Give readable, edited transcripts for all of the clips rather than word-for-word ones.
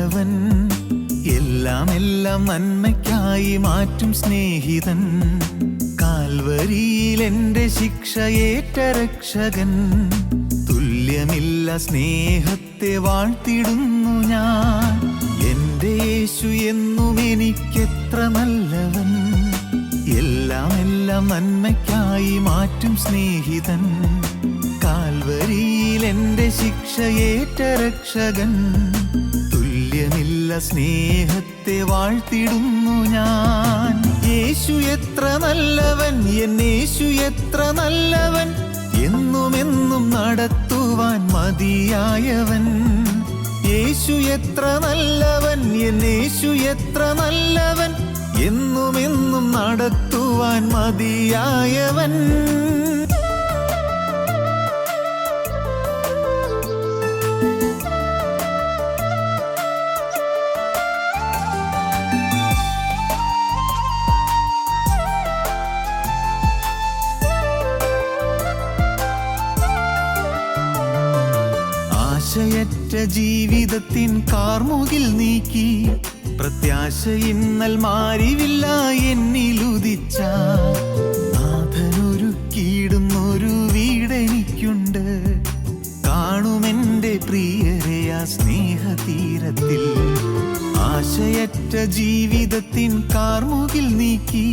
നല്ലവൻ, എല്ലാം എല്ലാം നന്മയ്ക്കായി മാറ്റും സ്നേഹിതൻ. കാൽവരിയിൽ എൻ്റെ ശിക്ഷയേറ്റ രക്ഷകൻ, തുല്യമില്ല സ്നേഹത്തെ വാഴ്ത്തിടുന്നു ഞാൻ. എൻ്റെ യേശു എന്നും എനിക്കെത്ര നല്ലവൻ, എല്ലാം എല്ലാം നന്മയ്ക്കായി മാറ്റും സ്നേഹിതൻ. കാൽവരിയിൽ എൻ്റെ ശിക്ഷയേറ്റ രക്ഷകൻ, തുല്യമില്ല സ്നേഹത്തെ വാഴ്ത്തിടുന്നു ഞാൻ. യേശു എത്ര നല്ലവൻ, എന്നേശു എത്ര നല്ലവൻ, എന്നുമെന്നും നടത്തുവാൻ മതിയായവൻ. യേശു എത്ര നല്ലവൻ, എന്നേശു എത്ര നല്ലവൻ, എന്നുമെന്നും നടത്തുവാൻ മതിയായവൻ. ആശയറ്റ ജീവിതത്തിൻ കാർമുകിൽ നീക്കി, പ്രത്യാശ ഇന്നൽ മാറിവില്ല എന്നിലുദിച്ച നാഥനൊരുക്കിയിടുന്നൊരു വീടെനിക്കുണ്ട്. കാണുമെൻ്റെ പ്രിയരെ ആ സ്നേഹതീരത്തിൽ. ആശയറ്റ ജീവിതത്തിൻ കാർമുകിൽ നീക്കി,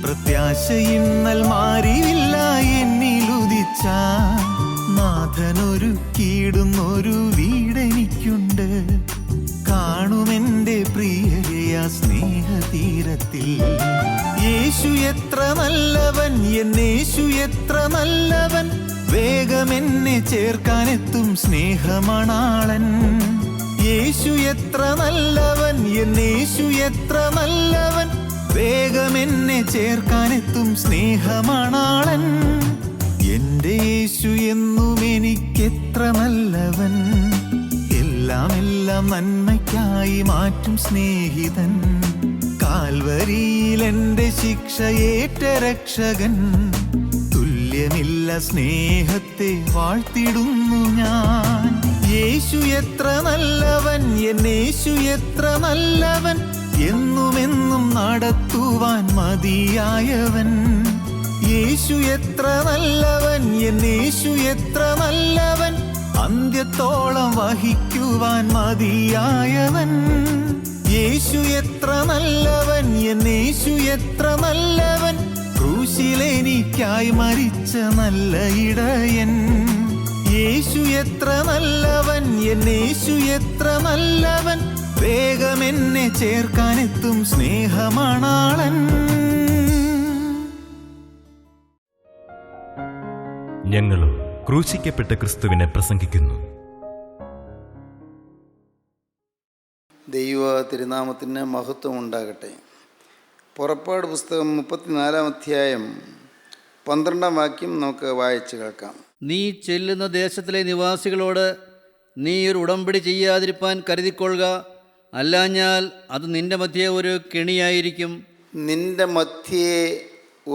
പ്രത്യാശ ഇന്നൽ മാറിവില്ല എന്നിലുദിച്ച നാഥനൊരുക്കിയിടുന്നൊരു വീടെനിക്കുണ്ട്. കാണുമെൻ്റെ പ്രിയരെ ആ സ്നേഹതീരത്തിൽ. യേശു എത്ര നല്ലവൻ, എന്നേശു എത്ര നല്ലവൻ, വേഗമെന്നെ ചേർക്കാനെത്തും സ്നേഹമണാളൻ. യേശു എത്ര നല്ലവൻ, എന്നേശു എത്ര നല്ലവൻ, വേഗമെന്നെ ചേർക്കാനെത്തും സ്നേഹമണാളൻ. എൻ്റെ യേശു എന്നും എനിക്കെത്ര നല്ലവൻ, എല്ലാം എല്ലാം നന്മയ്ക്കായി മാറ്റും സ്നേഹിതൻ. കാൽവരിയിൽ എൻ്റെ ശിക്ഷയേറ്റ രക്ഷകൻ, തുല്യമില്ല സ്നേഹത്തെ വാഴ്ത്തിടുന്നു ഞാൻ. യേശു എത്ര നല്ലവൻ, എന്നേശു എത്ര നല്ലവൻ, എന്നുമെന്നും നടത്തുവാൻ മതിയായവൻ. യേശു എത്ര നല്ലവൻ, എന്നേശു എത്ര നല്ലവൻ, അന്ത്യത്തോളം വഹിക്കുവാൻ മതിയായവൻ. യേശു എത്ര നല്ലവൻ, എന്നേശു എത്ര നല്ലവൻ, ക്രൂശിലെനിക്കായി മരിച്ച നല്ല ഇടയൻ. യേശു എത്ര നല്ലവൻ, എന്നേശു എത്ര നല്ലവൻ, വേഗമെന്നെ ചേർക്കാനെത്തും സ്നേഹമണാളൻ. ഞങ്ങളും ക്രൂശിക്കപ്പെട്ട ക്രിസ്തുവിനെ പ്രസംഗിക്കുന്നു. ദൈവ തിരുനാമത്തിന് മഹത്വം ഉണ്ടാകട്ടെ. പുറപ്പാട് പുസ്തകം 34-ാം അധ്യായം 12-ാം വാക്യം നമുക്ക് വായിച്ചു കേൾക്കാം. നീ ചെല്ലുന്ന ദേശത്തിലെ നിവാസികളോട് നീ ഒരു ഉടമ്പടി ചെയ്യാതിരിപ്പാൻ കരുതിക്കൊള്ളുക, അല്ലാഞ്ഞാൽ അത് നിന്റെ മധ്യേ ഒരു കെണിയായിരിക്കും. നിന്റെ മധ്യേ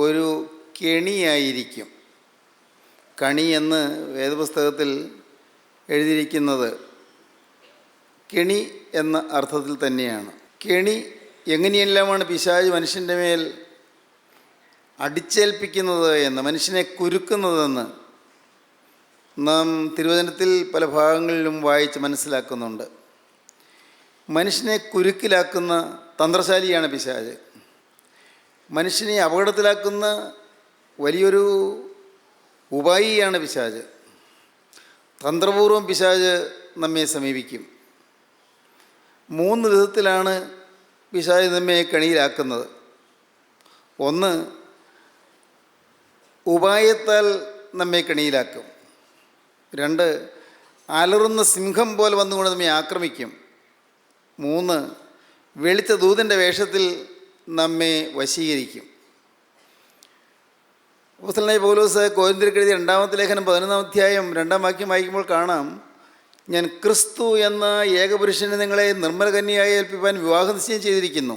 ഒരു കെണിയായിരിക്കും. കണി എന്ന് വേദപുസ്തകത്തിൽ എഴുതിയിരിക്കുന്നത് കെണി എന്ന അർത്ഥത്തിൽ തന്നെയാണ്. കെണി എങ്ങനെയെല്ലാമാണ് പിശാച് മനുഷ്യൻ്റെ മേൽ അടിച്ചേൽപ്പിക്കുന്നത് എന്ന്, മനുഷ്യനെ കുരുക്കുന്നതെന്ന് നാം തിരുവചനത്തിൽ പല ഭാഗങ്ങളിലും വായിച്ച് മനസ്സിലാക്കുന്നുണ്ട്. മനുഷ്യനെ കുരുക്കിലാക്കുന്ന തന്ത്രശാലിയാണ് പിശാച്. മനുഷ്യനെ അപകടത്തിലാക്കുന്ന വലിയൊരു ഉപായിയാണ് പിശാച്. തന്ത്രപൂർവ്വം പിശാച് നമ്മെ സമീപിക്കും. 3 വിധത്തിലാണ് പിശാച് നമ്മെ കെണിയിലാക്കുന്നത്. ഒന്ന്, ഉപായത്താൽ നമ്മെ കെണിയിലാക്കും. 2, അലറുന്ന സിംഹം പോലെ വന്നുകൊണ്ട് നമ്മെ ആക്രമിക്കും. 3, വെളിച്ച ദൂതൻ്റെ വേഷത്തിൽ നമ്മെ വശീകരിക്കും. അപ്പോസ്തലനായ പൗലോസ് കൊരിന്ത്യർക്ക് എഴുതിയ 2-ാമത്തെ ലേഖനം 11-ാം അധ്യായം 2-ാം വാക്യം വായിക്കുമ്പോൾ കാണാം, ഞാൻ ക്രിസ്തു എന്ന ഏകപുരുഷനെ നിങ്ങളെ നിർമ്മല കന്യയായി ഏൽപ്പിപ്പാൻ വിവാഹം നിശ്ചയം ചെയ്തിരിക്കുന്നു.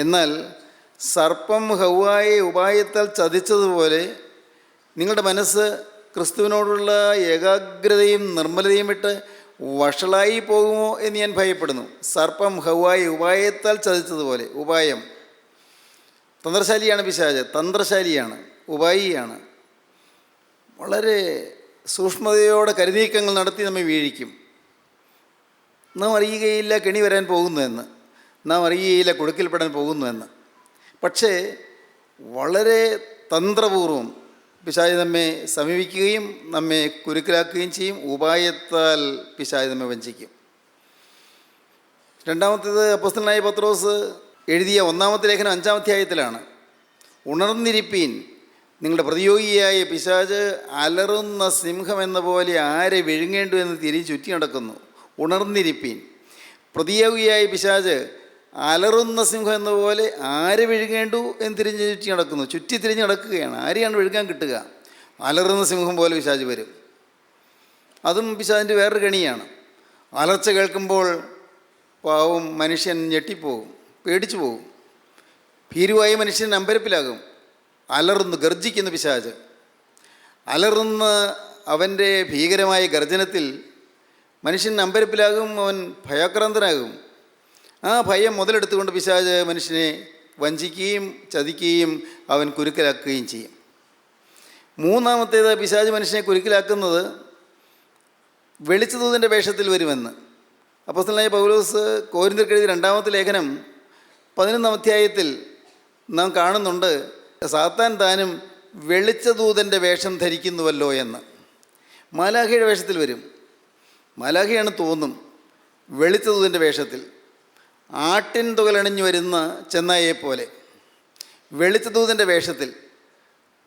എന്നാൽ സർപ്പം ഹവ്വായെ ഉപായത്താൽ ചതിച്ചതുപോലെ നിങ്ങളുടെ മനസ്സ് ക്രിസ്തുവിനോടുള്ള ഏകാഗ്രതയും നിർമ്മലതയും വിട്ട് വഷളായി പോകുമോ എന്ന് ഞാൻ ഭയപ്പെടുന്നു. സർപ്പം ഹൗവായെ ഉപായത്താൽ ചതിച്ചതുപോലെ. ഉപായം, തന്ത്രശാലിയാണ് പിശാച്, തന്ത്രശാലിയാണ്, ഉപായിയാണ്. വളരെ സൂക്ഷ്മതയോടെ കരുനീക്കങ്ങൾ നടത്തി നമ്മെ വീഴിക്കും. നാം അറിയുകയില്ല കെണി വരാൻ പോകുന്നുവെന്ന്, നാം അറിയുകയില്ല കുടുക്കിൽപ്പെടാൻ പോകുന്നുവെന്ന്. പക്ഷേ വളരെ തന്ത്രപൂർവം പിശാച് നമ്മെ സമീപിക്കുകയും നമ്മെ കുരുക്കിലാക്കുകയും ചെയ്യും. ഉപായത്താൽ പിശാച് നമ്മെ വഞ്ചിക്കും. രണ്ടാമത്തേത് അപ്പോസ്തലനായ പത്രോസ് എഴുതിയ 1-ാമത്തെ ലേഖനം 5-ാം അധ്യായത്തിലാണ്. ഉണർന്നിരിപ്പീൻ, നിങ്ങളുടെ പ്രതിയോഗിയായ പിശാച് അലറുന്ന സിംഹം എന്ന പോലെ ആരെ വിഴുങ്ങേണ്ടു എന്ന് തിരിഞ്ഞ് ചുറ്റി നടക്കുന്നു. ഉണർന്നിരിപ്പീൻ. പ്രതിയോഗിയായ പിശാച് അലറുന്ന സിംഹം എന്ന പോലെ ആരെ വിഴുങ്ങേണ്ടു എന്ന് തിരിഞ്ഞ് ചുറ്റി നടക്കുന്നു. ചുറ്റി തിരിഞ്ഞ് നടക്കുകയാണ്. ആരെയാണ് വിഴുങ്ങാൻ കിട്ടുക? അലറുന്ന സിംഹം പോലെ പിശാച് വരും. അതും പിശാചിൻ്റെ വേറൊരു കെണിയാണ്. അലർച്ച കേൾക്കുമ്പോൾ പാവം മനുഷ്യൻ ഞെട്ടിപ്പോകും, പേടിച്ചു പോകും. ഭീരുവായ മനുഷ്യൻ അമ്പരപ്പിലാകും. അലറുന്നു, ഗർജിക്കുന്ന പിശാച്. അലറുന്ന അവൻ്റെ ഭീകരമായ ഗർജനത്തിൽ മനുഷ്യൻ അമ്പരപ്പിലാകും, അവൻ ഭയാക്രാന്തനാകും. ആ ഭയം മുതലെടുത്തുകൊണ്ട് പിശാച് മനുഷ്യനെ വഞ്ചിക്കുകയും ചതിക്കുകയും അവൻ കുരുക്കലാക്കുകയും ചെയ്യും. മൂന്നാമത്തേത്, പിശാച് മനുഷ്യനെ കുരുക്കിലാക്കുന്നത് വെളിച്ചദൂതൻ്റെ വേഷത്തിൽ വരുമെന്ന്. അപ്പോസ്തലനായ പൗലോസ് കൊരിന്ത്യർക്ക് എഴുതിയ 2-ാമത്തെ ലേഖനം 11-ാം അധ്യായത്തിൽ നാം കാണുന്നുണ്ട്, സാത്താൻ താനും വെളിച്ചദൂതൻ്റെ വേഷം ധരിക്കുന്നുവല്ലോ എന്ന്. മാലാഖയുടെ വേഷത്തിൽ വരും. മാലാഖയാണ് തോന്നും. വെളിച്ചദൂതൻ്റെ വേഷത്തിൽ ആട്ടിൻ തുകലണിഞ്ഞു വരുന്ന ചെന്നായെപ്പോലെ വെളിച്ചദൂതൻ്റെ വേഷത്തിൽ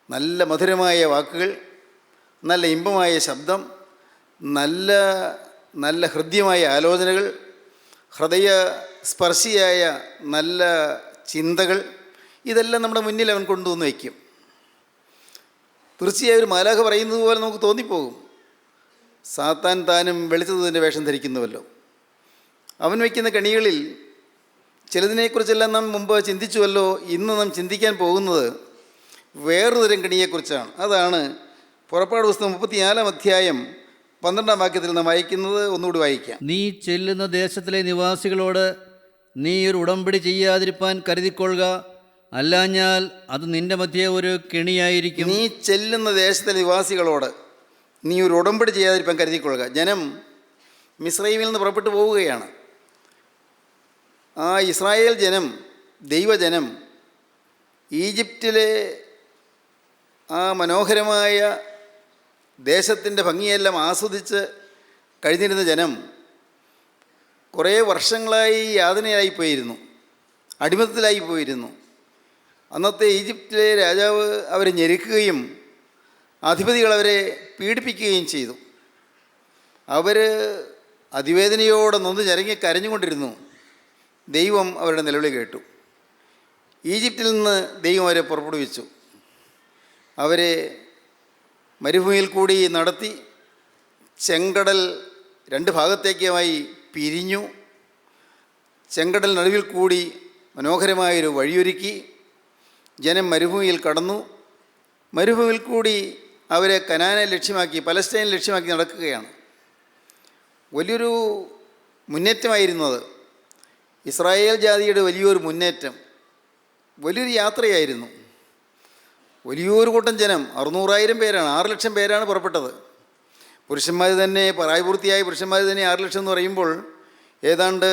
നല്ല മധുരമായ വാക്കുകൾ, നല്ല ഇമ്പമായ ശബ്ദം, നല്ല നല്ല ഹൃദ്യമായ ആലോചനകൾ, ഹൃദയ സ്പർശിയായ നല്ല ചിന്തകൾ, ഇതെല്ലാം നമ്മുടെ മുന്നിൽ അവൻ കൊണ്ടുവന്ന് വയ്ക്കും. തീർച്ചയായും ഒരു മാലാഖ പറയുന്നത് പോലെ നമുക്ക് തോന്നിപ്പോകും, സാത്താൻ താനും വെളിച്ചദൂതൻ്റെ വേഷം ധരിക്കുന്നുവല്ലോ. അവൻ വയ്ക്കുന്ന കെണികളിൽ ചിലതിനെക്കുറിച്ചെല്ലാം നാം മുമ്പ് ചിന്തിച്ചുവല്ലോ. ഇന്ന് നാം ചിന്തിക്കാൻ പോകുന്നത് വേറൊരു തരം കെണിയെക്കുറിച്ചാണ്. അതാണ് പുറപ്പാട് പുസ്തകം 34-ാം അധ്യായം 12-ാം വാക്യത്തിൽ നാം വായിക്കുന്നത്. ഒന്നുകൂടി വായിക്കാം. നീ ചെല്ലുന്ന ദേശത്തിലെ നിവാസികളോട് നീ ഒരു ഉടമ്പടി ചെയ്യാതിരിപ്പാൻ കരുതിക്കൊള്ളുക, അല്ലാഞ്ഞാൽ അത് നിന്റെ മധ്യേ ഒരു കെണിയായിരിക്കും. നീ ചെല്ലുന്ന ദേശത്തിലെ നിവാസികളോട് നീ ഒരു ഉടമ്പടി ചെയ്യാതിരിപ്പാൻ കരുതിക്കൊള്ളുക. ജനം മിസ്രൈമിൽ നിന്ന് പുറപ്പെട്ടു പോവുകയാണ്. ആ ഇസ്രായേൽ ജനം, ദൈവജനം, ഈജിപ്തിലെ ആ മനോഹരമായ ദേശത്തിൻ്റെ ഭംഗിയെല്ലാം ആസ്വദിച്ച് കഴിഞ്ഞിരുന്ന ജനം കുറേ വർഷങ്ങളായി യാതനയായിപ്പോയിരുന്നു, അടിമത്തത്തിലായിപ്പോയിരുന്നു. അന്നത്തെ ഈജിപ്തിലെ രാജാവ് അവരെ ഞെരുക്കുകയും അധിപതികൾ അവരെ പീഡിപ്പിക്കുകയും ചെയ്തു. അവർ അതിവേദനയോടെ നൊന്ന് ഞരങ്ങി കരഞ്ഞുകൊണ്ടിരുന്നു. ദൈവം അവരുടെ നിലവിളി കേട്ടു. ഈജിപ്തിൽ നിന്ന് ദൈവം അവരെ പുറപ്പെടുവിച്ചു. അവരെ മരുഭൂമിയിൽ കൂടി നടത്തി. ചെങ്കടൽ 2 ഭാഗത്തേക്കുമായി പിരിഞ്ഞു. ചെങ്കടൽ നടുവിൽ കൂടി മനോഹരമായൊരു വഴിയൊരുക്കി. ജനം മരുഭൂമിയിൽ കടന്നു. മരുഭൂമിയിൽ കൂടി അവരെ കനാനെ ലക്ഷ്യമാക്കി, പലസ്തീനെ ലക്ഷ്യമാക്കി നടക്കുകയാണ്. വലിയൊരു മുന്നേറ്റമായിരുന്നത്. ഇസ്രായേൽ ജാതിയുടെ വലിയൊരു മുന്നേറ്റം, വലിയൊരു യാത്രയായിരുന്നു. വലിയൊരു കൂട്ടം ജനം, 600,000 പേരാണ്, 6 ലക്ഷം പേരാണ് പുറപ്പെട്ടത്. പുരുഷന്മാർ തന്നെ, പ്രായപൂർത്തിയായ പുരുഷന്മാർ തന്നെ 6 ലക്ഷം എന്ന് പറയുമ്പോൾ ഏതാണ്ട്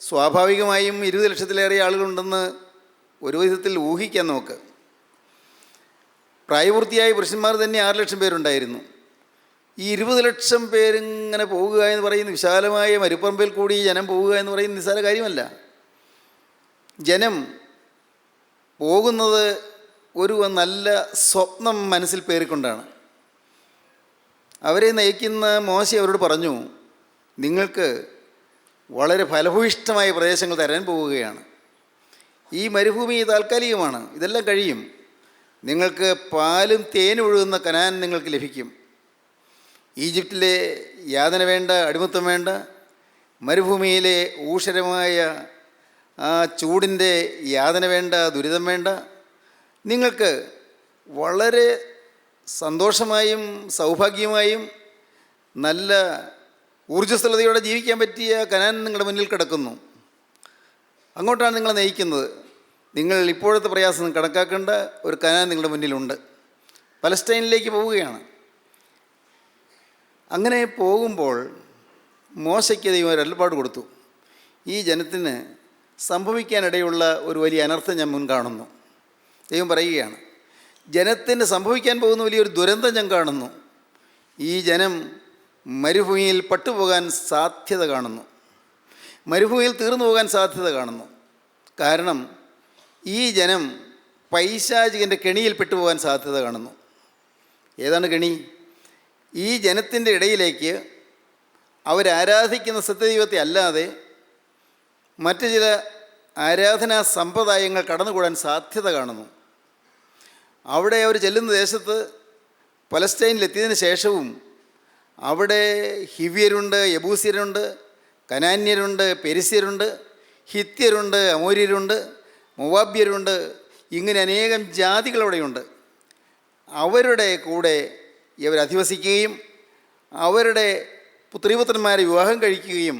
സ്വാഭാവികമായും 20 ലക്ഷത്തിലേറെ ആളുകളുണ്ടെന്ന് ഒരു വിധത്തിൽ ഊഹിക്കാം നമുക്ക്. പ്രായപൂർത്തിയായ പുരുഷന്മാർ തന്നെ 6 ലക്ഷം പേരുണ്ടായിരുന്നു. ഈ 20 ലക്ഷം പേരിങ്ങനെ പോവുക എന്ന് പറയുന്ന വിശാലമായ മരുപ്പറമ്പിൽ കൂടി ജനം പോവുക എന്ന് പറയുന്ന നിസ്സാര കാര്യമല്ല. ജനം പോകുന്നത് ഒരു നല്ല സ്വപ്നം മനസ്സിൽ പേറിക്കൊണ്ടാണ്. അവരെ നയിക്കുന്ന മോശെ അവരോട് പറഞ്ഞു, നിങ്ങൾക്ക് വളരെ ഫലഭൂയിഷ്ടമായ പ്രദേശങ്ങൾ തരാൻ പോവുകയാണ്. ഈ മരുഭൂമി താൽക്കാലികമാണ്, ഇതെല്ലാം കഴിയും. നിങ്ങൾക്ക് പാലും തേനും ഒഴുകുന്ന കനാൻ നിങ്ങൾക്ക് ലഭിക്കും. ഈജിപ്തിലെ യാതന വേണ്ട, അടിമത്തം വേണ്ട. മരുഭൂമിയിലെ ഊഷരമായ ആ ചൂടിൻ്റെ യാതന വേണ്ട, ദുരിതം വേണ്ട. നിങ്ങൾക്ക് വളരെ സന്തോഷമായും സൗഭാഗ്യമായും നല്ല ഊർജ്ജസ്വലതയോടെ ജീവിക്കാൻ പറ്റിയ കനാൻ നിങ്ങളുടെ മുന്നിൽ കിടക്കുന്നു. അങ്ങോട്ടാണ് നിങ്ങളെ നയിക്കുന്നത്. നിങ്ങൾ ഇപ്പോഴത്തെ പ്രയാസം കണക്കാക്കേണ്ട ഒരു കനാൻ നിങ്ങളുടെ മുന്നിലുണ്ട്. പലസ്റ്റൈനിലേക്ക് പോവുകയാണ്. അങ്ങനെ പോകുമ്പോൾ മോശയ്ക്ക് ദൈവം ഒരു അരുളപ്പാട് കൊടുത്തു. ഈ ജനത്തിന് സംഭവിക്കാനിടയുള്ള ഒരു വലിയ അനർത്ഥം ഞാൻ മുൻ കാണുന്നു. ദൈവം പറയുകയാണ്, ജനത്തിന് സംഭവിക്കാൻ പോകുന്ന വലിയൊരു ദുരന്തം ഞാൻ കാണുന്നു. ഈ ജനം മരുഭൂമിയിൽ പട്ടുപോകാൻ സാധ്യത കാണുന്നു. മരുഭൂമിയിൽ തീർന്നു പോകാൻ സാധ്യത കാണുന്നു. കാരണം ഈ ജനം പൈശാചികൻ്റെ കെണിയിൽ പെട്ടുപോകാൻ സാധ്യത കാണുന്നു. ഏതാണ് കെണി? ഈ ജനത്തിൻ്റെ ഇടയിലേക്ക് അവരാരാധിക്കുന്ന സത്യദൈവത്തെ അല്ലാതെ മറ്റു ചില ആരാധനാ സമ്പ്രദായങ്ങൾ കടന്നുകൂടാൻ സാധ്യത കാണുന്നു. അവിടെ അവർ ചെല്ലുന്ന ദേശത്ത് പലസ്റ്റൈനിലെത്തിയതിന് ശേഷവും അവിടെ ഹിവ്യരുണ്ട്, യബൂസ്യരുണ്ട്, കനാന്യരുണ്ട്, പെരിസ്യരുണ്ട്, ഹിത്യരുണ്ട്, അമോര്യരുണ്ട്, മൊവാബ്യരുണ്ട്, ഇങ്ങനെ അനേകം ജാതികൾ അവിടെയുണ്ട്. അവരുടെ കൂടെ ഇവർ അധിവസിക്കുകയും അവരുടെ പുത്രീപുത്രന്മാരെ വിവാഹം കഴിക്കുകയും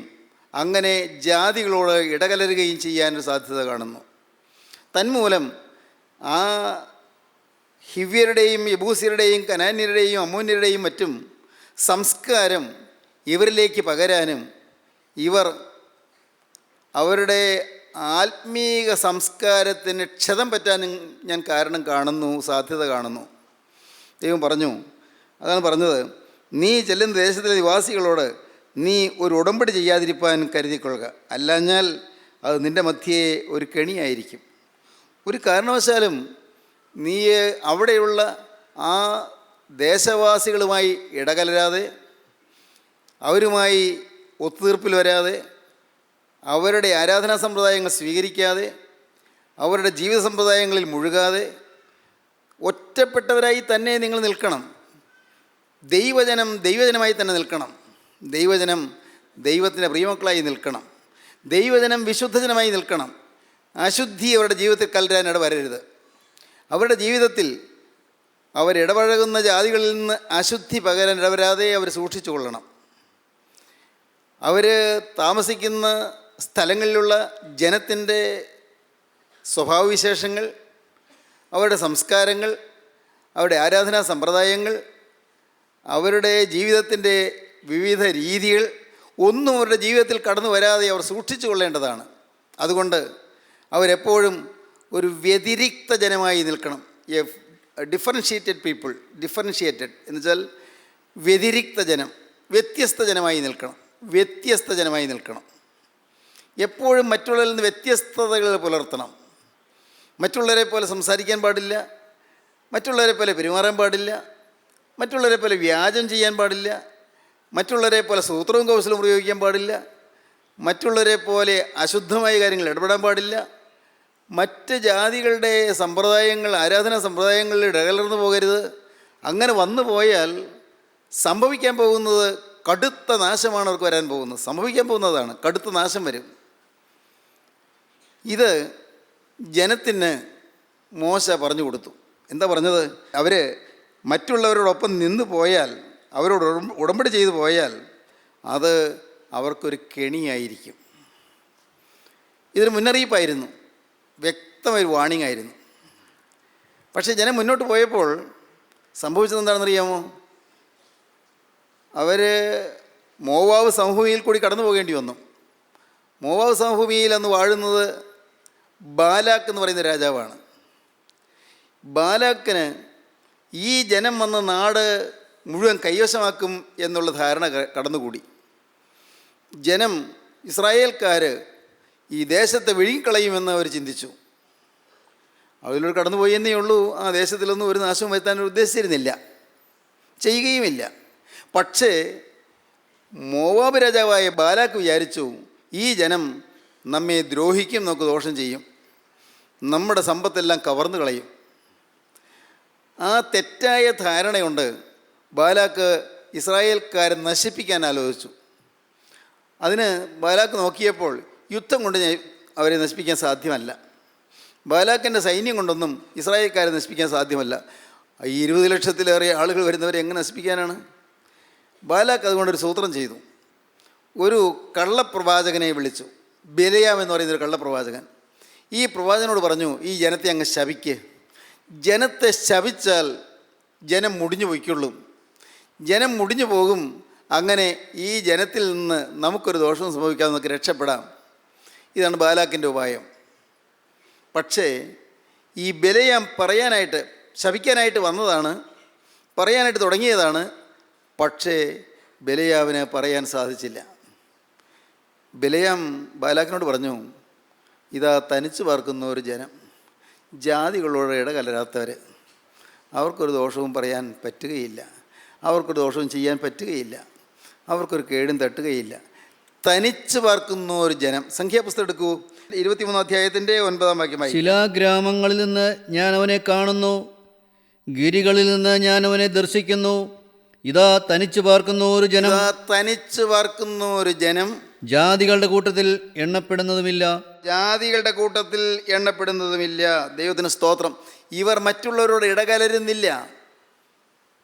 അങ്ങനെ ജാതികളോട് ഇടകലരുകയും ചെയ്യാനൊരു സാധ്യത കാണുന്നു. തന്മൂലം ആ ഹിവ്യരുടെയും യബൂസ്യരുടെയും കനാന്യരുടെയും അമ്മോന്യരുടെയും മറ്റും സംസ്കാരം ഇവരിലേക്ക് പകരാനും ഇവർ അവരുടെ ആത്മീക സംസ്കാരത്തിന് ക്ഷതം പറ്റാനും ഞാൻ കാരണം കാണുന്നു, സാധ്യത കാണുന്നു. ദൈവം പറഞ്ഞു, അതാണ് പറഞ്ഞത്, നീ ചെല്ലുന്ന ദേശത്തിലെ നിവാസികളോട് നീ ഒരു ഉടമ്പടി ചെയ്യാതിരിപ്പാൻ കരുതിക്കൊള്ളുക, അല്ലാഞ്ഞാൽ അത് നിൻ്റെ മധ്യേ ഒരു കെണിയായിരിക്കും. ഒരു കാരണവശാലും നീ അവിടെയുള്ള ആ ദേശവാസികളുമായി ഇടകലരാതെ, അവരുമായി ഒത്തുതീർപ്പിൽ വരാതെ, അവരുടെ ആരാധനാ സമ്പ്രദായങ്ങൾ സ്വീകരിക്കാതെ, അവരുടെ ജീവിത സമ്പ്രദായങ്ങളിൽ മുഴുകാതെ ഒറ്റപ്പെട്ടവരായി തന്നെ നിങ്ങൾ നിൽക്കണം. ദൈവജനം ദൈവജനമായി തന്നെ നിൽക്കണം. ദൈവജനം ദൈവത്തിൻ്റെ പ്രിയമക്കളായി നിൽക്കണം. ദൈവജനം വിശുദ്ധജനമായി നിൽക്കണം. അശുദ്ധി അവരുടെ ജീവിതത്തിൽ കലരാൻ ഇടവരരുത്. അവരുടെ ജീവിതത്തിൽ അവരിടപഴകുന്ന ജാതികളിൽ നിന്ന് അശുദ്ധി പകരാൻ ഇടവരാതെ അവർ സൂക്ഷിച്ചു കൊള്ളണം. അവർ താമസിക്കുന്ന സ്ഥലങ്ങളിലുള്ള ജനത്തിൻ്റെ സ്വഭാവവിശേഷങ്ങൾ, അവരുടെ സംസ്കാരങ്ങൾ, അവരുടെ ആരാധനാ സമ്പ്രദായങ്ങൾ, അവരുടെ ജീവിതത്തിൻ്റെ വിവിധ രീതികൾ ഒന്നും അവരുടെ ജീവിതത്തിൽ കടന്നു വരാതെ അവർ സൂക്ഷിച്ചു കൊള്ളേണ്ടതാണ്. അതുകൊണ്ട് അവരെപ്പോഴും ഒരു വ്യതിരിക്ത ജനമായി നിൽക്കണം. ഡിഫറൻഷ്യേറ്റഡ് പീപ്പിൾ, ഡിഫറൻഷ്യേറ്റഡ് എന്ന് വെച്ചാൽ വ്യതിരിക്ത ജനം, വ്യത്യസ്ത ജനമായി നിൽക്കണം. വ്യത്യസ്ത ജനമായി നിൽക്കണം. എപ്പോഴും മറ്റുള്ളവരിൽ നിന്ന് വ്യത്യസ്തതകൾ പുലർത്തണം. മറ്റുള്ളവരെ പോലെ സംസാരിക്കാൻ പാടില്ല, മറ്റുള്ളവരെ പോലെ പെരുമാറാൻ പാടില്ല, മറ്റുള്ളവരെ പോലെ വ്യാജം ചെയ്യാൻ പാടില്ല, മറ്റുള്ളവരെ പോലെ സൂത്രവും കൗശലവും പ്രയോഗിക്കാൻ പാടില്ല, മറ്റുള്ളവരെ പോലെ അശുദ്ധമായ കാര്യങ്ങൾ ഇടപെടാൻ പാടില്ല, മറ്റ് ജാതികളുടെ സമ്പ്രദായങ്ങൾ, ആരാധനാ സമ്പ്രദായങ്ങളിൽ ഇടകലർന്നു പോകരുത്. അങ്ങനെ വന്നു പോയാൽ സംഭവിക്കാൻ പോകുന്നത് കടുത്ത നാശമാണ് അവർക്ക് വരാൻ പോകുന്നത്. സംഭവിക്കാൻ പോകുന്നതാണ്, കടുത്ത നാശം വരും. ഇത് ജനത്തിന് മോശ പറഞ്ഞു കൊടുത്തു. എന്താ പറഞ്ഞത്? അവർ മറ്റുള്ളവരോടൊപ്പം നിന്ന് പോയാൽ, അവരോട് ഉടമ്പടി ചെയ്തു പോയാൽ അത് അവർക്കൊരു കെണിയായിരിക്കും. ഇതൊരു മുന്നറിയിപ്പായിരുന്നു, വ്യക്തമായൊരു വാണിംഗ് ആയിരുന്നു. പക്ഷേ ജനം മുന്നോട്ട് പോയപ്പോൾ സംഭവിച്ചത് എന്താണെന്നറിയാമോ? അവർ മോവാബ് സമഭൂമിയിൽ കൂടി കടന്നു പോകേണ്ടി വന്നു. മോവാബ് സമഭൂമിയിൽ അന്ന് വാഴുന്നത് ബാലാക്ക് എന്ന് പറയുന്ന രാജാവാണ്. ബാലാക്കിന് ഈ ജനം വന്ന് നാട് മുഴുവൻ കൈവശമാക്കും എന്നുള്ള ധാരണ കടന്നുകൂടി. ജനം, ഇസ്രായേൽക്കാർ ഈ ദേശത്തെ വിഴുങ്ങിക്കളയുമെന്ന് അവർ ചിന്തിച്ചു. അതിലൂടെ കടന്നുപോയി എന്നേ ഉള്ളൂ. ആ ദേശത്തിലൊന്നും ഒരു നാശവും വരുത്താൻ ഉദ്ദേശിച്ചിരുന്നില്ല, ചെയ്യുകയുമില്ല. പക്ഷേ മോവാബ് രാജാവായ ബാലാക്ക് വിചാരിച്ചു, ഈ ജനം നമ്മെ ദ്രോഹിക്കും, നമുക്ക് ദോഷം ചെയ്യും, നമ്മുടെ സമ്പത്തെല്ലാം കവർന്നു കളയും. ആ തെറ്റായ ധാരണയുണ്ട് ബാലാക്ക് ഇസ്രായേൽക്കാരെ നശിപ്പിക്കാൻ ആലോചിച്ചു. അതിന് ബാലാക്ക് നോക്കിയപ്പോൾ യുദ്ധം കൊണ്ട് അവരെ നശിപ്പിക്കാൻ സാധ്യമല്ല. ബാലാക്കിൻ്റെ സൈന്യം കൊണ്ടൊന്നും ഇസ്രായേൽക്കാരെ നശിപ്പിക്കാൻ സാധ്യമല്ല. ഈ 20 ലക്ഷത്തിലേറെ ആളുകൾ വരുന്നവരെ എങ്ങനെ നശിപ്പിക്കാനാണ്? ബാലാക്ക് അതുകൊണ്ടൊരു സൂത്രം ചെയ്തു. ഒരു കള്ളപ്രവാചകനെ വിളിച്ചു. ബിലയാം എന്ന് പറയുന്നൊരു കള്ളപ്രവാചകൻ. ഈ പ്രവാചകനോട് പറഞ്ഞു, ഈ ജനത്തെ അങ്ങ് ശപിക്ക്. ജനത്തെ ശപിച്ചാൽ ജനം മുടിഞ്ഞു പോയിക്കൊള്ളും, ജനം മുടിഞ്ഞു പോകും. അങ്ങനെ ഈ ജനത്തിൽ നിന്ന് നമുക്കൊരു ദോഷവും സംഭവിക്കാതെ നമുക്ക് രക്ഷപ്പെടാം. ഇതാണ് ബാലാക്കിൻ്റെ ഉപായം. പക്ഷേ ഈ ബിലയാം പറയാനായിട്ട്, ശപിക്കാനായിട്ട് വന്നതാണ്, പറയാനായിട്ട് തുടങ്ങിയതാണ്. പക്ഷേ ബിലയാമിന് പറയാൻ സാധിച്ചില്ല. ബിലയാം ബാലാക്കിനോട് പറഞ്ഞു, ഇതാ തനിച്ച് പാർക്കുന്ന ഒരു ജനം, ജാതികളോട് ഇടകലരാത്തവർ, അവർക്കൊരു ദോഷവും പറയാൻ പറ്റുകയില്ല, അവർക്കൊരു ദോഷവും ചെയ്യാൻ പറ്റുകയില്ല, അവർക്കൊരു കേടും തട്ടുകയില്ല. തനിച്ച് പാർക്കുന്ന ഒരു ജനം. സംഖ്യാപുസ്തകം എടുക്കൂ, 23 അധ്യായത്തിൻ്റെ 9 വാക്യമായി. ശിലാഗ്രാമങ്ങളിൽ നിന്ന് ഞാൻ അവനെ കാണുന്നു, ഗിരികളിൽ നിന്ന് ഞാൻ അവനെ ദർശിക്കുന്നു. ഇതാ തനിച്ചു പാർക്കുന്ന ഒരു ജനം, ഇതാ തനിച്ച് പാർക്കുന്ന ഒരു ജനം, ജാതികളുടെ കൂട്ടത്തിൽ എണ്ണപ്പെടുന്നതുമില്ല. ജാതികളുടെ കൂട്ടത്തിൽ എണ്ണപ്പെടുന്നതുമില്ല. ദൈവത്തിന് സ്തോത്രം. ഇവർ മറ്റുള്ളവരോട് ഇടകലരുന്നില്ല.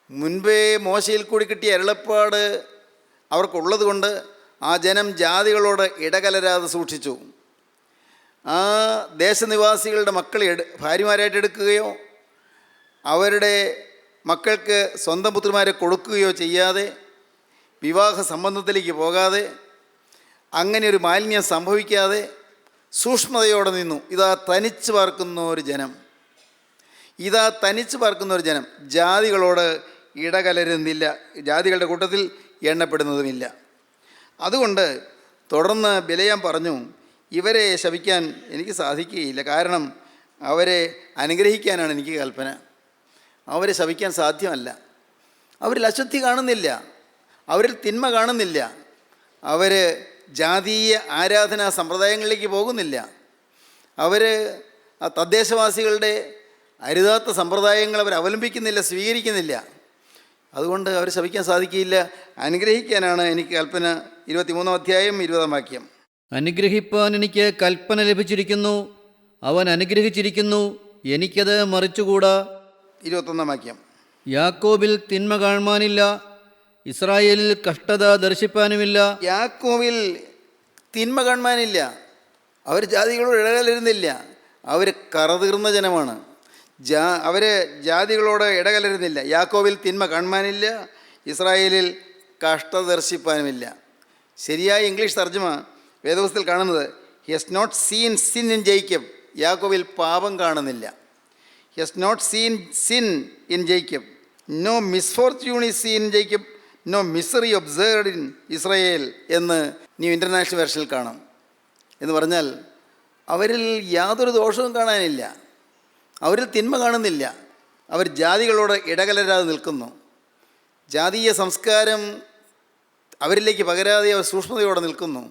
മുൻപേ മോശയിൽ കൂടി കിട്ടിയ അരുളപ്പാട് അവർക്കുള്ളത് കൊണ്ട് ആ ജനം ജാതികളോട് ഇടകലരാതെ സൂക്ഷിച്ചു. ആ ദേശനിവാസികളുടെ മക്കളെ ഭാര്യമാരായിട്ട് എടുക്കുകയോ അവരുടെ മക്കൾക്ക് സ്വന്തം പുത്രിമാരെ കൊടുക്കുകയോ ചെയ്യാതെ, വിവാഹ സംബന്ധത്തിലേക്ക് പോകാതെ, അങ്ങനെ ഒരു മാലിന്യം സംഭവിക്കാതെ സൂക്ഷ്മതയോടെ നിന്നു. ഇതാ തനിച്ച് പാർക്കുന്ന ഒരു ജനം, ഇതാ തനിച്ച് പാർക്കുന്ന ഒരു ജനം, ജാതികളോട് ഇടകലരുന്നില്ല, ജാതികളുടെ കൂട്ടത്തിൽ എണ്ണപ്പെടുന്നതുമില്ല. അതുകൊണ്ട് തുടർന്ന് ബിലയാം പറഞ്ഞു, ഇവരെ ശപിക്കാൻ എനിക്ക് സാധിക്കുകയില്ല. കാരണം അവരെ അനുഗ്രഹിക്കാനാണ് എനിക്ക് കൽപ്പന. അവരെ ശപിക്കാൻ സാധ്യമല്ല. അവരിൽ അശുദ്ധി കാണുന്നില്ല, അവരിൽ തിന്മ കാണുന്നില്ല, അവർ ജാതീയ ആരാധനാ സമ്പ്രദായങ്ങളിലേക്ക് പോകുന്നില്ല, അവർ ആ തദ്ദേശവാസികളുടെ അരുതാത്ത സമ്പ്രദായങ്ങൾ അവർ അവലംബിക്കുന്നില്ല, സ്വീകരിക്കുന്നില്ല. അതുകൊണ്ട് അവർ ശപിക്കാൻ സാധിക്കില്ല. അനുഗ്രഹിക്കാനാണ് എനിക്ക് കൽപ്പന. 23 അധ്യായം 20 വാക്യം. അനുഗ്രഹിപ്പാൻ എനിക്ക് കൽപ്പന ലഭിച്ചിരിക്കുന്നു, അവൻ അനുഗ്രഹിച്ചിരിക്കുന്നു, എനിക്കത് മറിച്ചുകൂടാ. 21 വാക്യം. യാക്കോബിൽ തിന്മ കാണുവാനില്ല, ഇസ്രായേലിൽ കഷ്ടത ദർശിപ്പാനുമില്ല. യാക്കോവിൽ തിന്മ കാണുവാനില്ല, അവർ ജാതികളോട് ഇടകലരുന്നില്ല, അവർ കറതീർന്ന ജനമാണ്. അവർ ജാതികളോട് ഇടകലരുന്നില്ല. യാക്കോവിൽ തിന്മ കാണുവാനില്ല, ഇസ്രായേലിൽ കഷ്ടത ദർശിപ്പാനുമില്ല. ശരിയായ ഇംഗ്ലീഷ് തർജ്ജമ വേദപുസ്തകത്തിൽ കാണുന്നത്, he has not seen sin in Jacob. യാക്കോബിൽ പാപം കാണുന്നില്ല. He has not seen sin in Jacob. No misfortune is seen in Jacob, no misery observed in Israel എന്ന് ന്യൂ ഇൻ്റർനാഷണൽ വെർഷനിൽ കാണാം. എന്ന് പറഞ്ഞാൽ അവരിൽ യാതൊരു ദോഷവും കാണാനില്ല, അവരിൽ തിന്മ കാണുന്നില്ല, അവർ ജാതികളോട് ഇടകലരാതെ നിൽക്കുന്നു. ജാതീയ സംസ്കാരം അവരിലേക്ക് പകരാതെ അവർ സൂക്ഷ്മതയോടെ നിൽക്കുന്നു.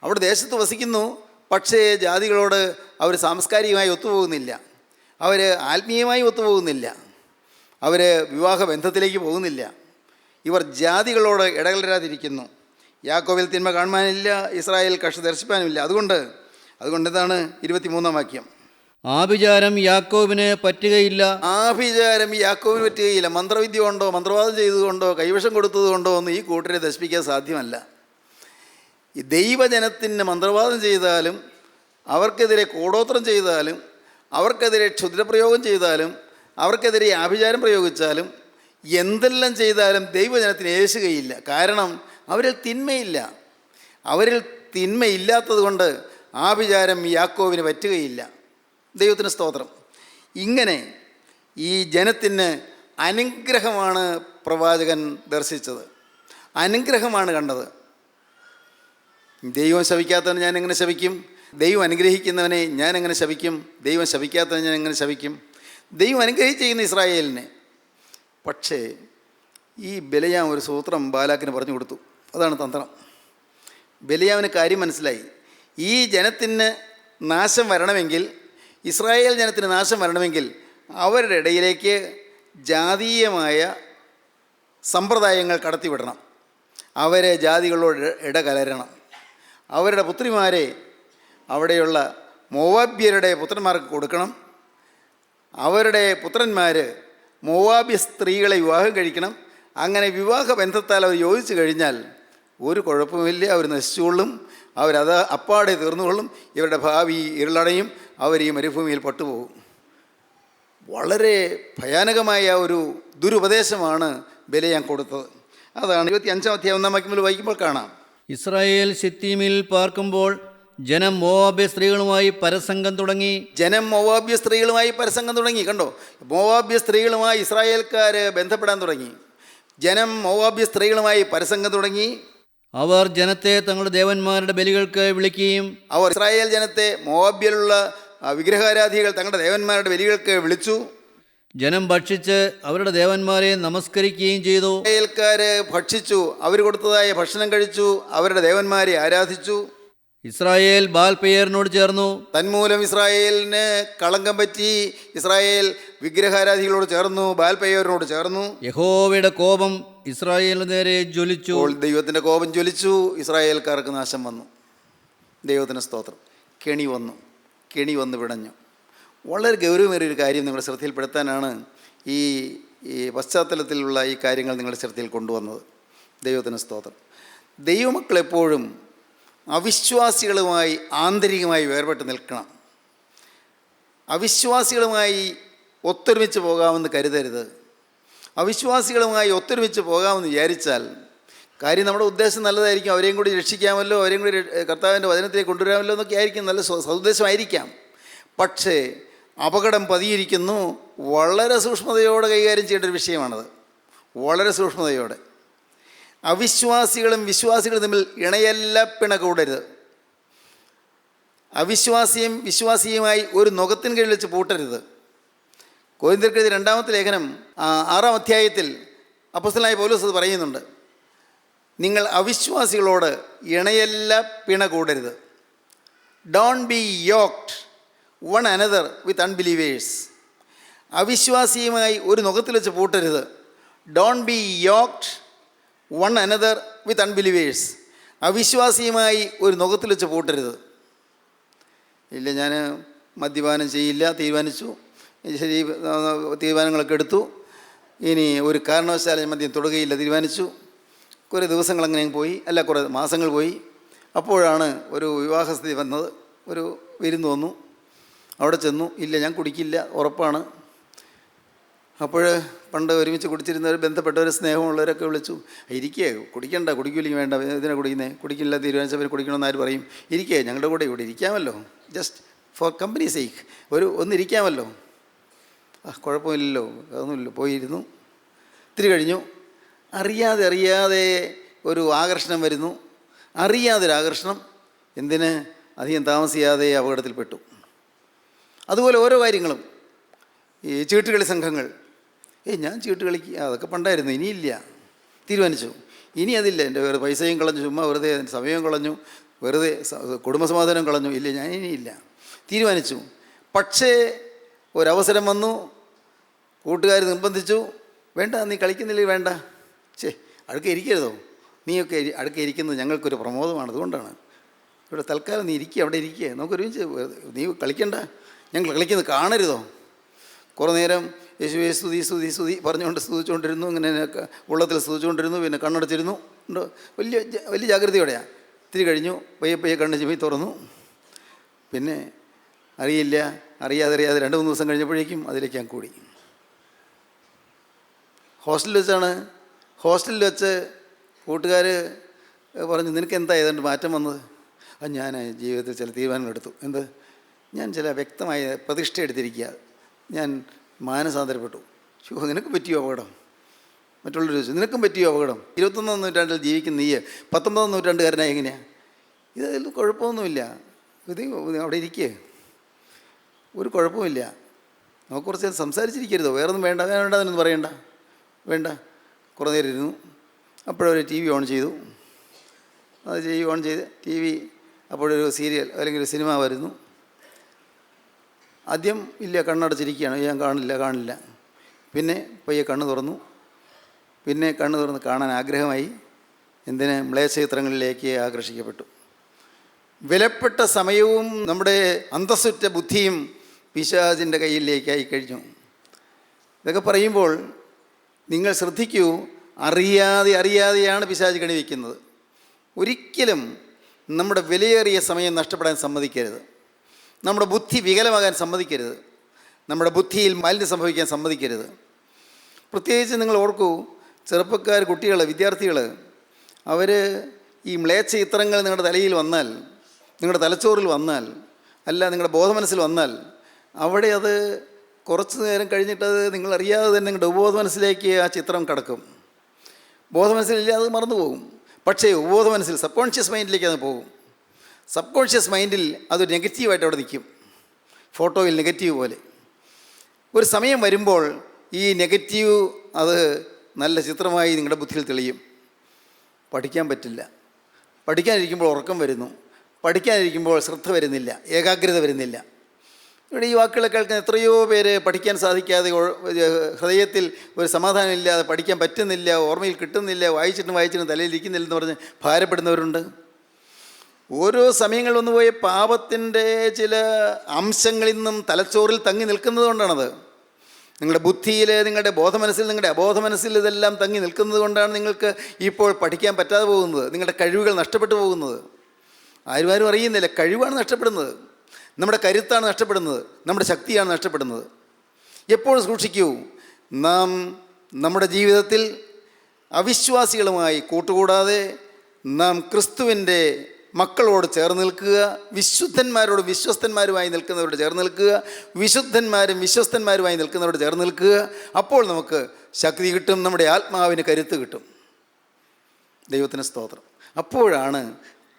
അവിടെ ദേശത്ത് വസിക്കുന്നു, പക്ഷേ ജാതികളോട് അവർ സാംസ്കാരികമായി ഒത്തുപോകുന്നില്ല, അവർ ആത്മീയമായി ഒത്തുപോകുന്നില്ല, അവർ വിവാഹ ബന്ധത്തിലേക്ക് പോകുന്നില്ല. ഇവർ ജാതികളോട് ഇടകലരാതിരിക്കുന്നു. യാക്കോബിൽ തിന്മ കാണുവാനില്ല, ഇസ്രായേൽ കഷ്ടത ദർശിപ്പാനുമില്ല. അതുകൊണ്ട് ഇതാണ് 23 വാക്യം. ആഭിചാരം യാക്കോബിന് പറ്റുകയില്ല. ആഭിചാരം യാക്കോബിന് പറ്റുകയില്ല. മന്ത്രവിദ്യ കൊണ്ടോ മന്ത്രവാദം ചെയ്തുകൊണ്ടോ കൈവശം കൊടുത്തതുകൊണ്ടോ ഒന്നും ഈ കൂട്ടരെ നശിപ്പിക്കാൻ സാധ്യമല്ല. ഈ ദൈവജനത്തിന് മന്ത്രവാദം ചെയ്താലും, അവർക്കെതിരെ കൂടോത്രം ചെയ്താലും, അവർക്കെതിരെ ക്ഷുദ്രപ്രയോഗം ചെയ്താലും, അവർക്കെതിരെ ആഭിചാരം പ്രയോഗിച്ചാലും, എന്തെല്ലാം ചെയ്താലും ദൈവജനത്തിന് ഏശുകയില്ല. കാരണം അവരിൽ തിന്മയില്ല. അവരിൽ തിന്മയില്ലാത്തത് കൊണ്ട് ആഭിചാരം യാക്കോബിന് പറ്റുകയില്ല. ദൈവത്തിന് സ്തോത്രം. ഇങ്ങനെ ഈ ജനത്തിന് അനുഗ്രഹമാണ് പ്രവാചകൻ ദർശിച്ചത്, അനുഗ്രഹമാണ് കണ്ടത്. ദൈവം ശപിക്കാത്തവനെ ഞാൻ എങ്ങനെ ശപിക്കും? ദൈവം അനുഗ്രഹിക്കുന്നവനെ ഞാൻ എങ്ങനെ ശപിക്കും? ദൈവം ശപിക്കാത്തവനെ ഞാൻ എങ്ങനെ ശപിക്കും? ദൈവം അനുഗ്രഹിച്ചിരിക്കുന്ന ഇസ്രായേലിനെ. പക്ഷേ ഈ ബിലയാം ഒരു സൂത്രം ബാലാക്കിന് പറഞ്ഞു കൊടുത്തു. അതാണ് തന്ത്രം. ബിലയാമിന് കാര്യം മനസ്സിലായി. ഈ ജനത്തിന് നാശം വരണമെങ്കിൽ, ഇസ്രായേൽ ജനത്തിന് നാശം വരണമെങ്കിൽ അവരുടെ ഇടയിലേക്ക് ജാതീയമായ സമ്പ്രദായങ്ങൾ കടത്തിവിടണം. അവരെ ജാതികളോട് ഇടകലരണം. അവരുടെ പുത്രിമാരെ അവിടെയുള്ള മോവാബ്യരുടെ പുത്രന്മാർക്ക് കൊടുക്കണം. അവരുടെ പുത്രന്മാർ മോവാബ്യ സ്ത്രീകളെ വിവാഹം കഴിക്കണം. അങ്ങനെ വിവാഹ ബന്ധത്താൽ അവർ യോജിച്ചു കഴിഞ്ഞാൽ ഒരു കുഴപ്പമില്ല, അവർ നശിച്ചുകൊള്ളും, അവരത് അപ്പാടെ തീർന്നുകൊള്ളും, ഇവരുടെ ഭാവി ഇരുളടയും, അവർ ഈ മരുഭൂമിയിൽ പട്ടുപോകും. വളരെ ഭയാനകമായ ഒരു ദുരുപദേശമാണ് ബലയാം കൊടുത്തത്. അതാണ് 25-ാം അധ്യായം 1-ാം വാക്യം മുതൽ വായിക്കുമ്പോൾ കാണാം. ഇസ്രായേൽ ശിത്തീമിൽ പാർക്കുമ്പോൾ ജനം മോവാബ്യ സ്ത്രീകളുമായി പരസംഗം തുടങ്ങി. ജനം മോവാബ്യ സ്ത്രീകളുമായി പരസംഗം തുടങ്ങി. കണ്ടോ, മോവാബ്യ സ്ത്രീകളുമായി ഇസ്രായേൽക്കാർ ബന്ധപ്പെടാൻ തുടങ്ങി. ജനം മോവാബ്യ സ്ത്രീകളുമായി പരസംഗം തുടങ്ങി. അവർ ജനത്തെ തങ്ങളുടെ ദേവന്മാരുടെ ബലികൾക്ക് വിളിക്കുകയും അവർ ഇസ്രായേൽ ജനത്തെ മോവാബ്യയിലുള്ള വിഗ്രഹാരാധികൾ തങ്ങളുടെ ദേവന്മാരുടെ ബലികൾക്ക് വിളിച്ചു. ജനം ഭക്ഷിച്ച് അവരുടെ ദേവന്മാരെ നമസ്കരിക്കുകയും ചെയ്തു. ഇസ്രായേൽക്കാർ ഭക്ഷിച്ചു, അവർ കൊടുത്തതായ ഭക്ഷണം കഴിച്ചു, അവരുടെ ദേവന്മാരെ ആരാധിച്ചു. ഇസ്രായേൽ ബാൽപെയറിനോട് ചേർന്നു. തന്മൂലം ഇസ്രായേലിന് കളങ്കം പറ്റി. ഇസ്രായേൽ വിഗ്രഹാരാധികളോട് ചേർന്നു, ബാൽപെയോറിനോട് ചേർന്നു. യഹോവയുടെ കോപം ഇസ്രായേലിന് നേരെ ജ്വലിച്ചു. ദൈവത്തിൻ്റെ കോപം ജ്വലിച്ചു, ഇസ്രായേൽക്കാർക്ക് നാശം വന്നു. ദൈവത്തിന് സ്തോത്രം. കെണി വന്ന് പിടഞ്ഞു. വളരെ ഗൗരവമേറിയൊരു കാര്യം നിങ്ങളുടെ ശ്രദ്ധയിൽപ്പെടുത്താനാണ് ഈ പശ്ചാത്തലത്തിലുള്ള ഈ കാര്യങ്ങൾ നിങ്ങളുടെ ശ്രദ്ധയിൽ കൊണ്ടുവന്നത്. ദൈവത്തിന് സ്തോത്രം. ദൈവമക്കളെപ്പോഴും അവിശ്വാസികളുമായി ആന്തരികമായി വേർപെട്ട് നിൽക്കണം. അവിശ്വാസികളുമായി ഒത്തൊരുമിച്ച് പോകാമെന്ന് കരുതരുത്. അവിശ്വാസികളുമായി ഒത്തൊരുമിച്ച് പോകാമെന്ന് വിചാരിച്ചാൽ കാര്യം നമ്മുടെ ഉദ്ദേശം നല്ലതായിരിക്കും. അവരെയും കൂടി രക്ഷിക്കാമല്ലോ, അവരെയും കൂടി കർത്താവിൻ്റെ വചനത്തിലേക്ക് കൊണ്ടുവരാമല്ലോ എന്നൊക്കെ ആയിരിക്കും, നല്ല സതുദ്ദേശമായിരിക്കാം. പക്ഷേ അപകടം പതിയിരിക്കുന്നു. വളരെ സൂക്ഷ്മതയോടെ കൈകാര്യം ചെയ്യേണ്ട ഒരു വിഷയമാണത്. വളരെ സൂക്ഷ്മതയോടെ. അവിശ്വാസികളും വിശ്വാസികളും തമ്മിൽ ഇണയല്ല പിണ കൂടരുത്. അവിശ്വാസിയും വിശ്വാസിയുമായി ഒരു നുകത്തിന് കീഴിൽ വെച്ച് പൂട്ടരുത്. കൊരിന്ത്യർക്കെഴുതിയ 2-ാമത്തെ ലേഖനം 6-ാം അധ്യായത്തിൽ അപ്പോസ്തലനായ പൗലോസ് അത് പറയുന്നുണ്ട്. നിങ്ങൾ അവിശ്വാസികളോട് ഇണയല്ല പിണ കൂടരുത്. Don't be yoked one another with unbelievers. അവിശ്വാസിയുമായി ഒരു നുകത്തിൽ വെച്ച് പൂട്ടരുത്. Don't be yoked one another with unbelievers. അവിശ്വാസിയുമായി ഒരു നുകത്തിൽ വെച്ച് പൂട്ടരുത്. ഇല്ല, ഞാൻ മദ്യപാനം ചെയ്യില്ല, തീരുമാനിച്ചു, ശരി, തീരുമാനങ്ങളൊക്കെ എടുത്തു, ഇനി ഒരു കാരണവശാലും മദ്യം തൊടുകയില്ല തീരുമാനിച്ചു. കുറേ ദിവസങ്ങൾ അങ്ങനെ പോയി, അല്ല കുറേ മാസങ്ങൾ പോയി. അപ്പോഴാണ് ഒരു വിവാഹസ്ഥിതി വന്നത്. ഒരു വിരുന്ന് വന്നു, അവിടെ ചെന്നു. ഇല്ല, ഞാൻ കുടിക്കില്ല, ഉറപ്പാണ്. അപ്പോൾ പണ്ട് ഒരുമിച്ച് കുടിച്ചിരുന്നവർ, ബന്ധപ്പെട്ടവർ, സ്നേഹമുള്ളവരൊക്കെ വിളിച്ചു, ഇരിക്കേ, കുടിക്കണ്ട, കുടിക്കില്ലെങ്കിൽ വേണ്ട, ഇതിനെ കുടിക്കുന്നത്, കുടിക്കില്ല തീരുമാനിച്ചവർ കുടിക്കണമെന്ന് ആര് പറയും? ഇരിക്കേ, ഞങ്ങളുടെ കൂടെ ഇവിടെ ഇരിക്കാമല്ലോ, ജസ്റ്റ് ഫോർ കമ്പനി സേക്ക്, ഒന്നിരിക്കാമല്ലോ. കുഴപ്പമില്ലല്ലോ, അതൊന്നുമില്ല. പോയിരുന്നു. ഇത്തിരി കഴിഞ്ഞു, അറിയാതെ ഒരു ആകർഷണം വരുന്നു. അറിയാതൊരു ആകർഷണം. എന്തിന്? അധികം താമസിയാതെ അപകടത്തിൽപ്പെട്ടു. അതുപോലെ ഓരോ കാര്യങ്ങളും. ഈ ചീട്ടുകളി സംഘങ്ങൾ, ഞാൻ ചീട്ട് കളിക്കുക, അതൊക്കെ പണ്ടായിരുന്നു, ഇനിയില്ല. തീരുമാനിച്ചു, ഇനി അതില്ല. എൻ്റെ വേറെ പൈസയും കളഞ്ഞു, ചുമ്മാ വെറുതെ സമയം കളഞ്ഞു, വെറുതെ കുടുംബസമാധാനം കളഞ്ഞു. ഇല്ല, ഞാൻ ഇനിയില്ല തീരുമാനിച്ചു. പക്ഷേ ഒരവസരം വന്നു, കൂട്ടുകാർ നിർബന്ധിച്ചു, വേണ്ട, നീ കളിക്കുന്നില്ലെങ്കിൽ വേണ്ട. അടുക്ക ഇരിക്കരുതോ, നീയൊക്കെ അടുക്ക ഇരിക്കുന്നത് ഞങ്ങൾക്കൊരു പ്രമോദമാണ്, അതുകൊണ്ടാണ്. ഇവിടെ തൽക്കാലം നീ ഇരിക്കുക, അവിടെ ഇരിക്കുക, നമുക്കൊരുമിച്ച്, നീ കളിക്കണ്ട, ഞങ്ങൾ കളിക്കുന്നത് കാണരുതോ. കുറേ നേരം യേശുവേ സ്തുതി സ്തുതി സ്തുതി പറഞ്ഞുകൊണ്ട് സ്തുതിച്ചുകൊണ്ടിരുന്നു. ഇങ്ങനെ ഉള്ളത്തിൽ സ്തുതിച്ചുകൊണ്ടിരുന്നു. പിന്നെ കണ്ണടച്ചിരുന്നു. വലിയ ജാഗ്രതയോടെയാണ്. ഇത്തിരി കഴിഞ്ഞു, പയ്യെ കണ്ണ് ചിമ്മി തുറന്നു. പിന്നെ അറിയാതെ 2-3 ദിവസം കഴിഞ്ഞപ്പോഴേക്കും അതിലേക്ക് ഞാൻ കൂടി. ഹോസ്റ്റലിൽ വെച്ച് കൂട്ടുകാർ പറഞ്ഞു, നിനക്ക് എന്താ ഏതാണ്ട് മാറ്റം വന്നത്? ഞാൻ ജീവിതത്തിൽ ചില തീരുമാനങ്ങളെടുത്തു. എന്ത്? ഞാൻ ചില വ്യക്തമായ പ്രതിഷ്ഠ എടുത്തിരിക്കുക. ഞാൻ മാനസാന്തരപ്പെട്ടു. നിനക്ക് പറ്റിയോ അപകടം? മറ്റുള്ളവർ ചോദിച്ചു, നിനക്കും പറ്റിയോ അപകടം? 21-ാം നൂറ്റാണ്ടിൽ ജീവിക്കുന്ന നീ 19-ാം നൂറ്റാണ്ടുകാരനായി എങ്ങനെയാണ്? ഇതിൽ കുഴപ്പമൊന്നുമില്ല, ഇത് അവിടെ ഇരിക്കുക, ഒരു കുഴപ്പമില്ല. നമുക്ക് കുറച്ച് സംസാരിച്ചിരിക്കരുതോ, വേറൊന്നും വേണ്ട, അതിനൊന്നും പറയണ്ട, വേണ്ട. കുറേ നേരം ഇരുന്നു. അപ്പോഴവർ TV ഓൺ ചെയ്തു. അത് TV ഓൺ ചെയ്ത് അപ്പോഴൊരു സീരിയൽ അല്ലെങ്കിൽ ഒരു സിനിമ വരുന്നു. ആദ്യം ഇല്ല, കണ്ണടച്ചിരിക്കുകയാണ്, ഞാൻ കാണില്ല. പിന്നെ പയ്യെ കണ്ണ് തുറന്നു. കാണാൻ ആഗ്രഹമായി. എന്തിന്? മ്ലേച്ഛ ചിത്രങ്ങളിലേക്ക് ആകർഷിക്കപ്പെട്ടു. വിലപ്പെട്ട സമയവും നമ്മുടെ അന്തസ്സുറ്റ ബുദ്ധിയും പിശാചിൻ്റെ കയ്യിലേക്കായി കഴിഞ്ഞു. ഇതൊക്കെ പറയുമ്പോൾ നിങ്ങൾ ശ്രദ്ധിക്കൂ, അറിയാതെയാണ് പിശാച് കണി വയ്ക്കുന്നത്. ഒരിക്കലും നമ്മുടെ വിലയേറിയ സമയം നഷ്ടപ്പെടാൻ സമ്മതിക്കരുത്. നമ്മുടെ ബുദ്ധി വികലമാകാൻ സമ്മതിക്കരുത്. നമ്മുടെ ബുദ്ധിയിൽ മാലിന്യം സംഭവിക്കാൻ സമ്മതിക്കരുത്. പ്രത്യേകിച്ച് നിങ്ങൾ ഓർക്കൂ, ചെറുപ്പക്കാർ, കുട്ടികൾ, വിദ്യാർത്ഥികൾ, അവർ ഈ മ്ലേച്ഛ ചിത്രങ്ങൾ നിങ്ങളുടെ തലയിൽ വന്നാൽ, നിങ്ങളുടെ തലച്ചോറിൽ വന്നാൽ, അല്ല നിങ്ങളുടെ ബോധമനസ്സിൽ വന്നാൽ, അവിടെ അത് കുറച്ച് നേരം കഴിഞ്ഞിട്ടത് നിങ്ങളറിയാതെ തന്നെ നിങ്ങളുടെ ഉപബോധമനസ്സിലേക്ക് ആ ചിത്രം കടക്കും. ബോധമനസ്സിലില്ല, അത് മറന്നു പോകും. പക്ഷേ ഉപബോധമനസ്സിൽ, സബ് കോൺഷ്യസ് മൈൻഡിലേക്ക് അത് പോകും. സബ് കോൺഷ്യസ് മൈൻഡിൽ അതൊരു നെഗറ്റീവായിട്ട് അവിടെ നിൽക്കും, ഫോട്ടോയിൽ നെഗറ്റീവ് പോലെ. ഒരു സമയം വരുമ്പോൾ ഈ നെഗറ്റീവ് അത് നല്ല ചിത്രമായി നിങ്ങളുടെ ബുദ്ധിയിൽ തെളിയും. പഠിക്കാൻ പറ്റില്ല. പഠിക്കാനിരിക്കുമ്പോൾ ഉറക്കം വരുന്നു. പഠിക്കാനിരിക്കുമ്പോൾ ശ്രദ്ധ വരുന്നില്ല, ഏകാഗ്രത വരുന്നില്ല. ഇവിടെ ഈ വാക്കുകളെ കേൾക്കുന്ന എത്രയോ പേര് പഠിക്കാൻ സാധിക്കാതെ, ഹൃദയത്തിൽ ഒരു സമാധാനമില്ലാതെ, പഠിക്കാൻ പറ്റുന്നില്ല, ഓർമ്മയിൽ കിട്ടുന്നില്ല, വായിച്ചിട്ടും തലയിൽ ഇരിക്കുന്നില്ലെന്ന് പറഞ്ഞ് ഭാരപ്പെടുന്നവരുണ്ട്. ഓരോ സമയങ്ങളിൽ വന്നുപോയ പാപത്തിൻ്റെ ചില അംശങ്ങളിൽ നിന്നും തലച്ചോറിൽ തങ്ങി നിൽക്കുന്നത് കൊണ്ടാണത്. നിങ്ങളുടെ ബുദ്ധിയിൽ, നിങ്ങളുടെ ബോധമനസ്സിൽ, നിങ്ങളുടെ അബോധമനസ്സിൽ ഇതെല്ലാം തങ്ങി നിൽക്കുന്നത് കൊണ്ടാണ് നിങ്ങൾക്ക് ഇപ്പോൾ പഠിക്കാൻ പറ്റാതെ പോകുന്നത്, നിങ്ങളുടെ കഴിവുകൾ നഷ്ടപ്പെട്ടു പോകുന്നത്. ആരും അറിയുന്നില്ല. കഴിവാണ് നഷ്ടപ്പെടുന്നത്, നമ്മുടെ കരുത്താണ് നഷ്ടപ്പെടുന്നത്, നമ്മുടെ ശക്തിയാണ് നഷ്ടപ്പെടുന്നത്. എപ്പോഴും സൂക്ഷിക്കൂ, നാം നമ്മുടെ ജീവിതത്തിൽ അവിശ്വാസികളുമായി കൂട്ടുകൂടാതെ നാം ക്രിസ്തുവിൻ്റെ മക്കളോട് ചേർന്ന് നിൽക്കുക, വിശുദ്ധന്മാരോട് വിശ്വസ്തന്മാരുമായി നിൽക്കുന്നവരോട് ചേർന്ന് നിൽക്കുക, വിശുദ്ധന്മാരും വിശ്വസ്തന്മാരുമായി നിൽക്കുന്നവരോട് ചേർന്ന് നിൽക്കുക. അപ്പോൾ നമുക്ക് ശക്തി കിട്ടും, നമ്മുടെ ആത്മാവിന് കരുത്ത് കിട്ടും. ദൈവത്തിന് സ്തോത്രം. അപ്പോഴാണ്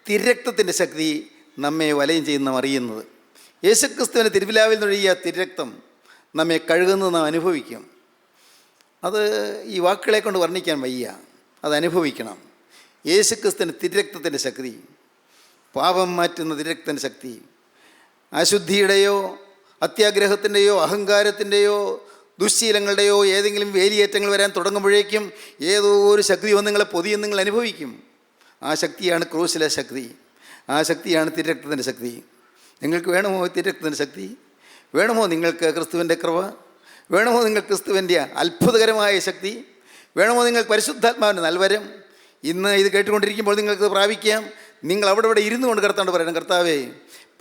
തിരക്തത്തിൻ്റെ ശക്തി നമ്മെ വലയം ചെയ്യുന്ന അറിയുന്നത്. യേശുക്രിസ്തുവിൻ്റെ തിരുവിലാവിൽ നിന്നൊഴുകിയ തിരക്തം നമ്മെ കഴുകുന്നത് നാം അനുഭവിക്കും. അത് ഈ വാക്കുകളെ കൊണ്ട് വർണ്ണിക്കാൻ വയ്യ, അത് അനുഭവിക്കണം. യേശുക്രിസ്തുവിൻ്റെ തിരക്തത്തിൻ്റെ ശക്തി, പാപം മാറ്റുന്ന തിരക്തത്തിൻ്റെ ശക്തി, അശുദ്ധിയുടെയോ അത്യാഗ്രഹത്തിൻ്റെയോ അഹങ്കാരത്തിൻ്റെയോ ദുശ്ശീലങ്ങളുടെയോ ഏതെങ്കിലും വേലിയേറ്റങ്ങൾ വരാൻ തുടങ്ങുമ്പോഴേക്കും ഏതോ ഒരു ശക്തി വന്ന് നിങ്ങളെ പൊതിയെന്ന് നിങ്ങൾ അനുഭവിക്കും. ആ ശക്തിയാണ് ക്രൂശിലെ ശക്തി, ആ ശക്തിയാണ് തിരക്തത്തിൻ്റെ ശക്തി. നിങ്ങൾക്ക് വേണമോ തിരക്തത്തിൻ്റെ ശക്തി? വേണമോ നിങ്ങൾക്ക് ക്രിസ്തുവിൻ്റെ കൃപ? വേണമോ നിങ്ങൾക്ക് ക്രിസ്തുവിൻ്റെ അത്ഭുതകരമായ ശക്തി? വേണമോ നിങ്ങൾക്ക് പരിശുദ്ധാത്മാവിൻ്റെ നൽവരം? ഇന്ന് ഇത് കേട്ടുകൊണ്ടിരിക്കുമ്പോൾ നിങ്ങൾക്ക് പ്രാപിക്കാം. നിങ്ങൾ അവിടെ ഇരുന്നു കൊണ്ട് കർത്താവോട് പറയണം, കർത്താവേ,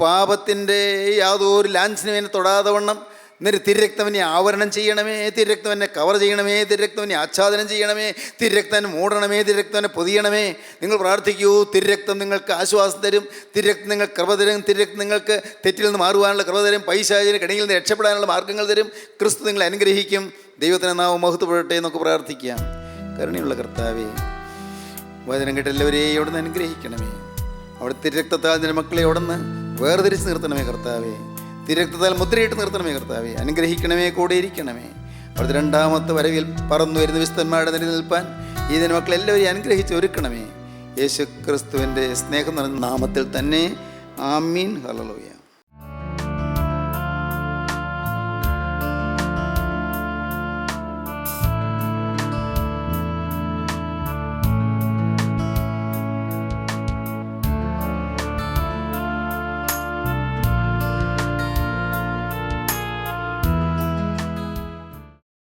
പാപത്തിൻ്റെ യാതൊരു ലാഞ്ചനവിനെ തൊടാതെ വണ്ണം എന്നൊരു തിരക്തവനെ ആവരണം ചെയ്യണമേ, തിരക്തവനെ കവർ ചെയ്യണമേ, തിരക്തവനെ ആച്ഛാദനം ചെയ്യണമേ, തിരക്തവനെ മൂടണമേ, തിരക്തവനെ പൊതിയണമേ. നിങ്ങൾ പ്രാർത്ഥിക്കൂ. തിരക്തം നിങ്ങൾക്ക് ആശ്വാസം തരും, തിരക്തം നിങ്ങൾക്ക് കൃപ തരും, തിരക്തം നിങ്ങൾക്ക് തെറ്റിൽ നിന്ന് മാറുവാനുള്ള കൃപ തരും, പൈശാചിന് കെണിയിൽ നിന്ന് രക്ഷപ്പെടാനുള്ള മാർഗ്ഗങ്ങൾ തരും. ക്രിസ്തു നിങ്ങളെ അനുഗ്രഹിക്കും. ദൈവത്തിന് നാമം മഹത്വപ്പെടട്ടെ എന്നൊക്കെ പ്രാർത്ഥിക്കാം. കരുണയുള്ള കർത്താവേ, വചനം കേട്ട് എല്ലാവരെയും അവിടെ നിന്ന് അനുഗ്രഹിക്കണമേ. അവിടെ തിരക്തത്താൽ നിന്റെ മക്കളെ അവിടെ നിന്ന് വേർതിരിച്ച് നിർത്തണമേ കർത്താവേ. തിരക്തത്താൽ മുദ്രയിട്ട് നിർത്തണമേ കർത്താവേ. അനുഗ്രഹിക്കണമേ, കൂടെ ഇരിക്കണമേ. അവിടുത്തെ രണ്ടാമത്തെ വരവിൽ പറന്നു വരുന്ന വിശുദ്ധന്മാരുടെ നില നിൽപ്പാൻ ഇതിന് മക്കളെല്ലാവരെയും അനുഗ്രഹിച്ച് ഒരുക്കണമേ. യേശു ക്രിസ്തുവിൻ്റെ സ്നേഹം നിറഞ്ഞ നാമത്തിൽ തന്നെ. ആമീൻ. ഹല്ലേലൂയ.